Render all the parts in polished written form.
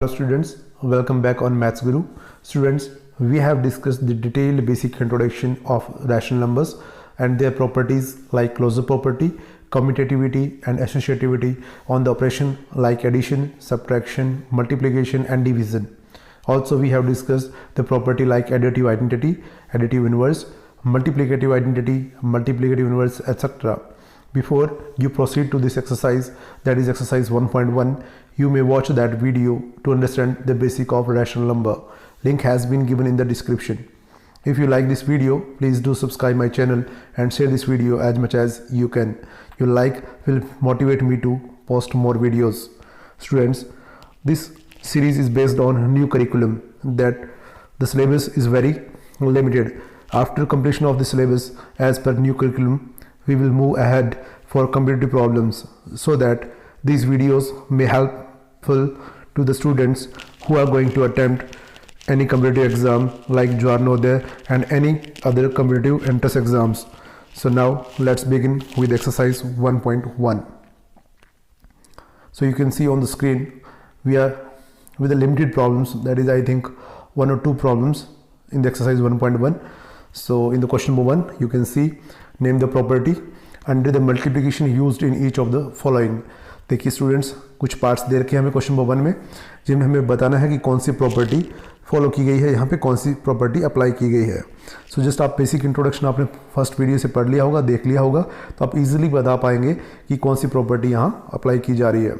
Students, welcome back on Maths Guru. Students, we have discussed the detailed basic introduction of rational numbers and their properties like closure property, commutativity and associativity on the operation like addition, subtraction, multiplication and division. Also, we have discussed the property like additive identity, additive inverse, multiplicative identity, multiplicative inverse, etc. Before you proceed to this exercise, that is exercise 1.1, you may watch that video to understand the basic of rational number. Link has been given in the description. If you like this video, please do subscribe my channel and share this video as much as you can. Your like will motivate me to post more videos. Students, this series is based on new curriculum that the syllabus is very limited. After completion of the syllabus as per new curriculum, we will move ahead for competitive problems so that these videos may helpful to the students who are going to attempt any competitive exam like JAR Navodaya and any other competitive entrance exams. So now let's begin with exercise 1.1. So you can see on the screen we are with the limited problems, that is I think one or two problems in the exercise 1.1. So in the question number 1 you can see name the property under the multiplication used in each of the following. देखिए students, कुछ parts दे रखे हैं हमें question number 1 में जिनमें हमें बताना है कि कौन सी प्रॉपर्टी फॉलो की गई है, यहाँ पे कौन सी प्रॉपर्टी अप्लाई की गई है. सो जस्ट आप बेसिक इंट्रोडक्शन आपने फर्स्ट वीडियो से पढ़ लिया होगा, देख लिया होगा, तो आप इजीली बता पाएंगे कि कौन सी प्रॉपर्टी यहाँ अप्लाई की जा रही है.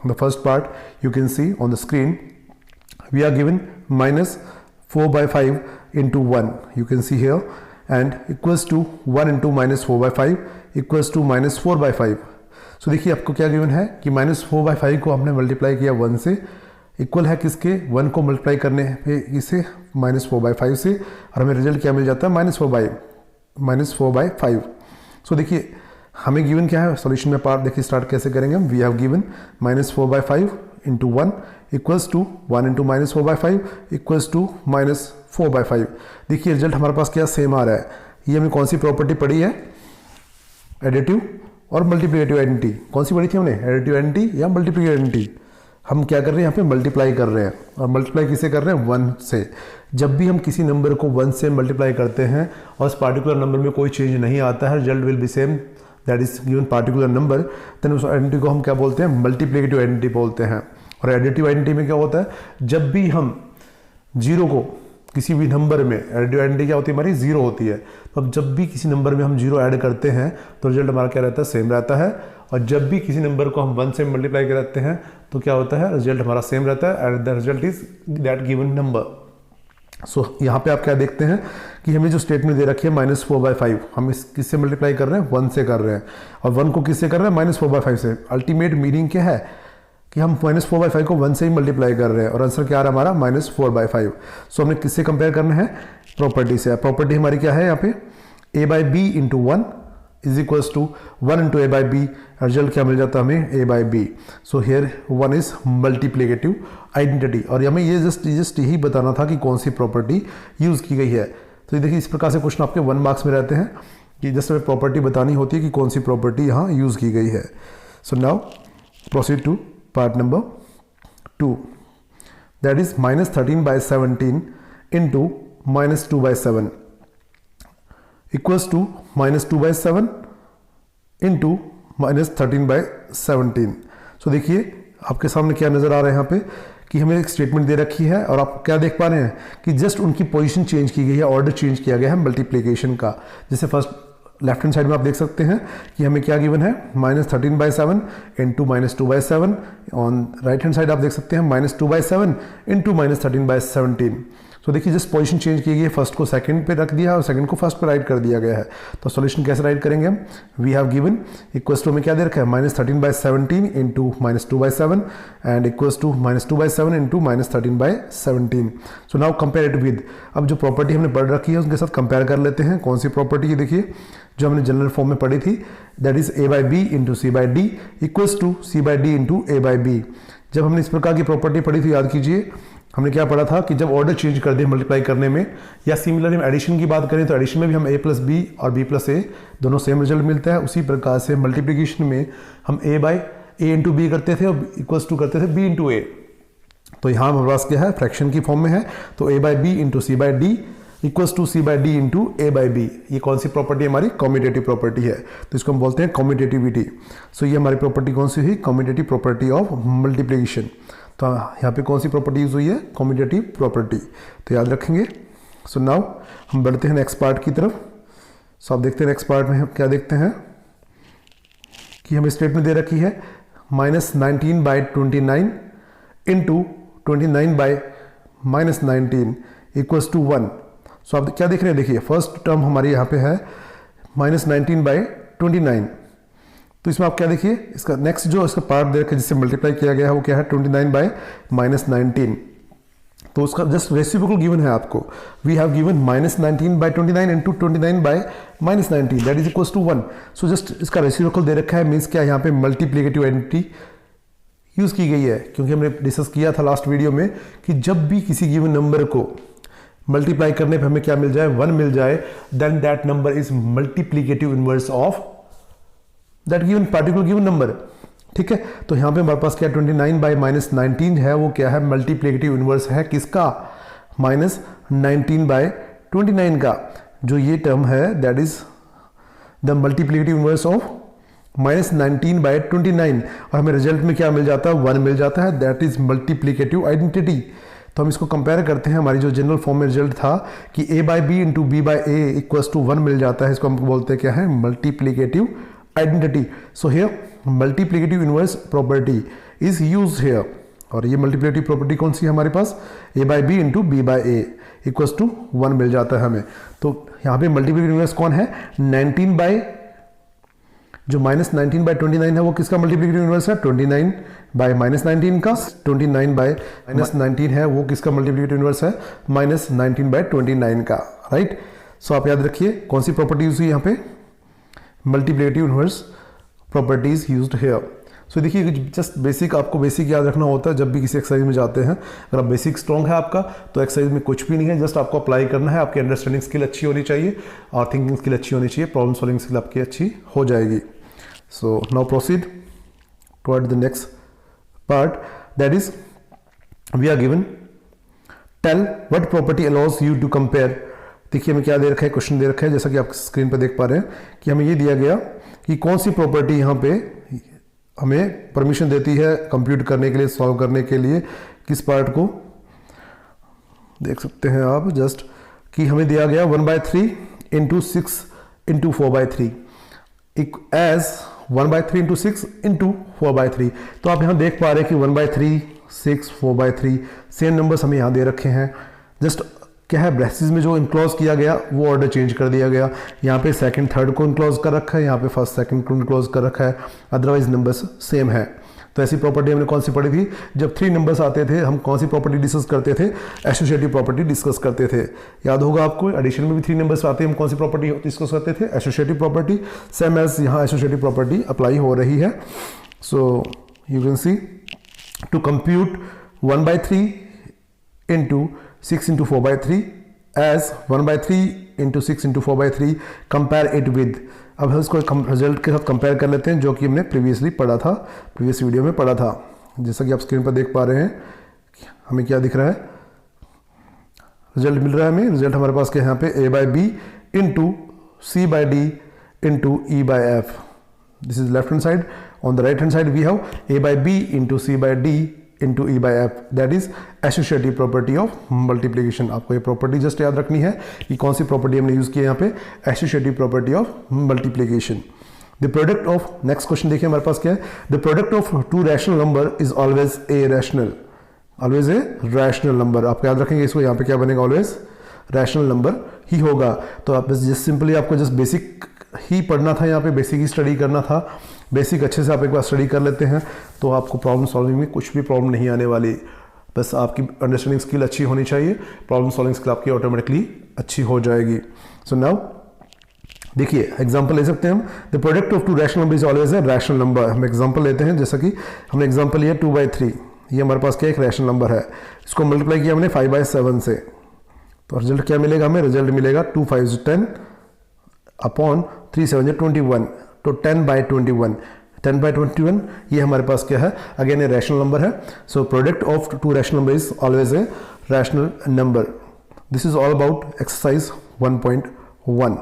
The first part you can see on the screen, we are given -4/5 into 1, you can see here, and equals to 1 into -4/5 equals to -4/5. सो देखिए आपको क्या गिवन है कि -4/5 को हमने मल्टीप्लाई किया 1 से, इक्वल है किसके 1 को मल्टीप्लाई करने पे इसे -4/5 से, और हमें रिजल्ट क्या मिल जाता है -4/5. सो देखिए हमें गिवन क्या है, सॉल्यूशन में पार्ट देखिए स्टार्ट कैसे करेंगे हम. We have given -4/5 into 1 equals to 1 into -4/5 equals to -4/5. देखिए रिजल्ट हमारे पास क्या सेम आ रहा है. ये हमें कौन सी प्रॉपर्टी पढ़ी है, एडिटिव और मल्टीप्लिकेटिव आइडेंटिटी. कौन सी पढ़ी थी हमने, एडिटिव आइडेंटिटी या मल्टीप्लिकेटिव आइडेंटिटी. हम क्या कर रहे हैं यहाँ पे मल्टीप्लाई कर रहे हैं, और मल्टीप्लाई किसे कर रहे हैं 1 से. जब भी हम किसी नंबर को 1 से मल्टीप्लाई करते हैं और उस पार्टिकुलर नंबर में कोई चेंज नहीं आता है, result will be same, that is given particular number, then उस आइडेंटिटी को हम क्या बोलते हैं, मल्टीप्लिकेटिव आइडेंटिटी बोलते हैं. और एडिटिव आइडेंटिटी में क्या होता है, जब भी हम जीरो को किसी भी नंबर में, एडिटिव आइडेंटिटी क्या होती है हमारी, जीरो होती है. तो अब जब भी किसी नंबर में हम जीरो ऐड करते हैं तो रिजल्ट हमारा क्या रहता है, सेम रहता है. और जब भी किसी नंबर को हम 1 से मल्टीप्लाई करते हैं तो क्या होता है, रिजल्ट हमारा सेम रहता है, and the result is that given number. So यहाँ पे आप क्या देखते हैं कि हमें जो स्टेटमेंट दे रखी है -4/5, हम इस किससे मल्टीप्लाई कर रहे हैं, 1 से कर रहे हैं, और 1 को किससे कर रहे हैं, -4/5 से. अल्टीमेट मीनिंग क्या है कि हम -4/5 को 1 से ही मल्टीप्लाई कर रहे हैं, और आंसर क्या आ रहा है हमारा -4/5. सो हमें किससे कंपेयर करना है, प्रॉपर्टी से. प्रॉपर्टी हमारी क्या है यहाँ पे, a/b into 1 is equals to 1 into a/b. Result क्या मिल जाता है हमें, a/b. So here 1 is multiplicative identity. और हमें ये जस्ट यही बताना था कि कौन सी प्रॉपर्टी यूज की गई है. तो देखिए इस प्रकार से क्वेश्चन आपके 1 मार्क्स में रहते हैं कि जस्ट हमें प्रॉपर्टी बतानी होती है कि कौन सी प्रॉपर्टी यहाँ यूज की गई है. So now proceed to part number 2, that is -13/17 into -2/7 equals to -2/7 into -13/17. सो देखिए आपके सामने क्या नज़र आ रहा है यहाँ पे कि हमें एक स्टेटमेंट दे रखी है, और आप क्या देख पा रहे हैं कि जस्ट उनकी पोजीशन चेंज की गई है, ऑर्डर चेंज किया गया है मल्टीप्लिकेशन का. जैसे फर्स्ट लेफ्ट हैंड साइड में आप देख सकते हैं कि हमें क्या गिवन है, -13/7 into -2/7. On right hand side आप देख सकते हैं -2/7 into -13/17. तो देखिए जस्ट पोजीशन चेंज की गई है, फर्स्ट को सेकंड पे रख दिया और सेकंड को फर्स्ट पे राइट कर दिया गया है. तो सॉल्यूशन कैसे राइट करेंगे हम, we have given equals to में क्या दे रखा है, -13/17 into -2/7 and equals to -2/7 into -13/17. So now compare it with, अब जो प्रॉपर्टी हमने पढ़ रखी है उनके साथ कंपेयर कर लेते हैं. कौन सी प्रॉपर्टी है, देखिए जो हमने जनरल फॉर्म में पढ़ी थी, that is a/b into c/d equals to c/d into a/b. जब हमने इस प्रकार की प्रॉपर्टी पढ़ी थी, याद कीजिए हमने क्या पढ़ा था कि जब ऑर्डर चेंज कर दिए मल्टीप्लाई करने में, या सिमिलरली हम एडिशन की बात करें तो एडिशन में भी हम a+b और b+a दोनों सेम रिजल्ट मिलता है. उसी प्रकार से मल्टीप्लिकेशन में हम a into b करते थे और इक्वल्स टू करते थे b into a. तो यहाँ हमारे पास क्या है, फ्रैक्शन की फॉर्म में है, तो a by B into C by D equals to C by D into A by B. ये कौन सी प्रॉपर्टी हमारी, कॉम्यूटेटिव प्रॉपर्टी है, तो इसको हम बोलते हैं कॉम्यूटेटिविटी। सो ये हमारी प्रॉपर्टी कौन सी हुई, कॉम्यूटेटिव प्रॉपर्टी ऑफ मल्टीप्लिकेशन। तो यहाँ पे कौन सी प्रॉपर्टी यूज हुई है, कॉम्यूटेटिव प्रॉपर्टी, तो याद रखेंगे। सो नाउ हम बढ़ते हैं नेक्स्ट पार्ट की तरफ। सो आप देखते हैं नेक्स्ट पार्ट में हम क्या देखते हैं कि हमें स्टेटमेंट दे रखी है -19 by 29 into 29 by -19 equals to 1। So आप क्या देख रहे हैं, देखिए फर्स्ट टर्म हमारी यहाँ पे है -19 बाई 29। तो इसमें आप क्या देखिए, इसका नेक्स्ट जो इसका पार्ट दे रखा है जिससे मल्टीप्लाई किया गया है वो क्या है, 29 बाई -19। तो उसका जस्ट रेसिप्रोकल गिवन है आपको, we have given -19 by 29 into 29 by -19 that is equals to 1। So just इसका रेसिप्रोकल दे रखा है, मीन्स क्या यहाँ पे मल्टीप्लिकेटिव आइडेंटिटी यूज की गई है, क्योंकि हमने डिस्कस किया था लास्ट वीडियो में कि जब भी किसी गिवन नंबर को मल्टीप्लाई करने पे हमें क्या मिल जाए, 1 मिल जाए, then that number is multiplicative inverse of that given particular given number. ठीक है, तो यहाँ पे हमारे पास क्या 29 बाई -19 है, वो क्या है, मल्टीप्लिकेटिव इनवर्स है किसका, -19 बाई 29 का। जो ये टर्म है that is the multiplicative inverse of -19 by 29, और हमें रिजल्ट में क्या मिल जाता है, 1 मिल जाता है, दैट इज मल्टीप्लिकेटिव आइडेंटिटी। तो हम इसको कंपेयर करते हैं, हमारी जो जनरल फॉर्म में रिजल्ट था कि a by B into B by A equals to 1 मिल जाता है, इसको हम बोलते हैं क्या है, multiplicative identity. So here multiplicative inverse property is used here, और ये मल्टीप्लिकेटिव प्रॉपर्टी कौन सी है हमारे पास, a by B into B by A equals to 1 मिल जाता है हमें। तो यहाँ पे मल्टीप्लिकेटिव इनवर्स कौन है, 19 बाई जो -19 बाई 29 है वो किसका मल्टीप्लिकेटिव इनवर्स है, 29 बाई -19 का। 29 बाई -19 है वो किसका मल्टीप्लिकेटिव इनवर्स है, -19 बाई 29 का, राइट। सो आप याद रखिए कौन सी प्रॉपर्टी यूज हुई यहाँ पे, multiplicative inverse properties used here. So देखिए जस्ट बेसिक, आपको बेसिक याद रखना होता है जब भी किसी एक्सरसाइज में जाते हैं। अगर आप बेसिक स्ट्रॉन्ग है आपका तो एक्सरसाइज में कुछ भी नहीं है, जस्ट आपको अप्लाई करना है। आपकी अंडरस्टैंडिंग स्किल अच्छी होनी चाहिए और थिंकिंग स्किल अच्छी होनी चाहिए, प्रॉब्लम सॉल्विंग स्किल आपकी अच्छी हो जाएगी। So now proceed toward the next part, that is we are given tell what property allows you to compare। देखिए हमें क्या दे रखा है, क्वेश्चन दे रखा है जैसा कि आप स्क्रीन पर देख पा रहे हैं कि हमें ये दिया गया कि कौन सी प्रॉपर्टी यहाँ पे हमें परमिशन देती है कंप्यूट करने के लिए, सॉल्व करने के लिए। किस पार्ट को देख सकते हैं आप, जस्ट कि हमें दिया गया 1/3 into 6 into 4/3 as 1/3 into 6 into 4/3। तो आप यहाँ देख पा रहे हैं कि 1/3, 6, 4/3 सेम नंबर्स हमें यहाँ दे रखे हैं। जस्ट क्या है, ब्रेसिस में जो इनक्लोज किया गया वो ऑर्डर चेंज कर दिया गया। यहाँ पे सेकंड थर्ड को इनक्लोज कर रखा है, यहाँ पे फर्स्ट सेकंड को इनक्लोज कर रखा है, अदरवाइज नंबर्स सेम है। तो ऐसी प्रॉपर्टी हमने कौन सी पढ़ी थी, जब 3 नंबर्स आते थे हम कौन सी प्रॉपर्टी डिस्कस करते थे, एसोसिएटिव प्रॉपर्टी डिस्कस करते थे। याद होगा आपको, एडिशन में भी 3 नंबर्स आते हैं, हम कौन सी प्रॉपर्टी डिस्कस करते थे, एसोसिएटिव प्रॉपर्टी। सेम एज यहाँ एसोसिएटिव प्रॉपर्टी अप्लाई हो रही है। So you can see to compute 1/3 into 6 into 4/3 as 1/3 into 6 into 4/3, compare it with. अब हम इसको रिजल्ट के साथ कंपेयर कर लेते हैं जो कि हमने प्रीवियसली पढ़ा था, प्रीवियस वीडियो में पढ़ा था। जैसा कि आप स्क्रीन पर देख पा रहे हैं हमें क्या दिख रहा है, रिजल्ट मिल रहा है हमें। रिजल्ट हमारे पास क्या है यहाँ पे, a by B into C by D into E by F. This is left hand side. On the right hand side we have a by B into C by D into E by F, that is associative property of multiplication. आपको ये property just याद रखनी है कि कौन सी property हमने use की है यहाँ पे, associative property of multiplication. The product of, next question देखिए हमारे पास क्या है, the product of 2 rational number is always a rational, always a rational number. आप याद रखेंगे इसको, यहाँ पे क्या बनेगा, ऑलवेज रैशनल नंबर ही होगा। तो आप जस्ट सिंपली आपको जस्ट बेसिक ही पढ़ना था, यहाँ पे बेसिक ही स्टडी करना था। बेसिक अच्छे से आप एक बार स्टडी कर लेते हैं तो आपको प्रॉब्लम सॉल्विंग में कुछ भी प्रॉब्लम नहीं आने वाली। बस आपकी अंडरस्टैंडिंग स्किल अच्छी होनी चाहिए, प्रॉब्लम सॉल्विंग स्किल आपकी ऑटोमेटिकली अच्छी हो जाएगी। सो नाउ देखिए एग्जांपल ले सकते हैं हम, the product of 2 rational number is always a rational number. हम एग्जांपल लेते हैं, जैसा कि हमने एग्जांपल लिया 2/3, ये हमारे पास क्या एक रैशनल नंबर है, इसको मल्टीप्लाई किया हमने 5/7 से, तो रिजल्ट क्या मिलेगा हमें, रिजल्ट मिलेगा 2 5 10 अपॉन 3 7 21, तो 10/21, 10/21 ये हमारे पास क्या है, अगेन ए रैशनल नंबर है. So product of to rational number is always a rational number. This is all about exercise 1.1.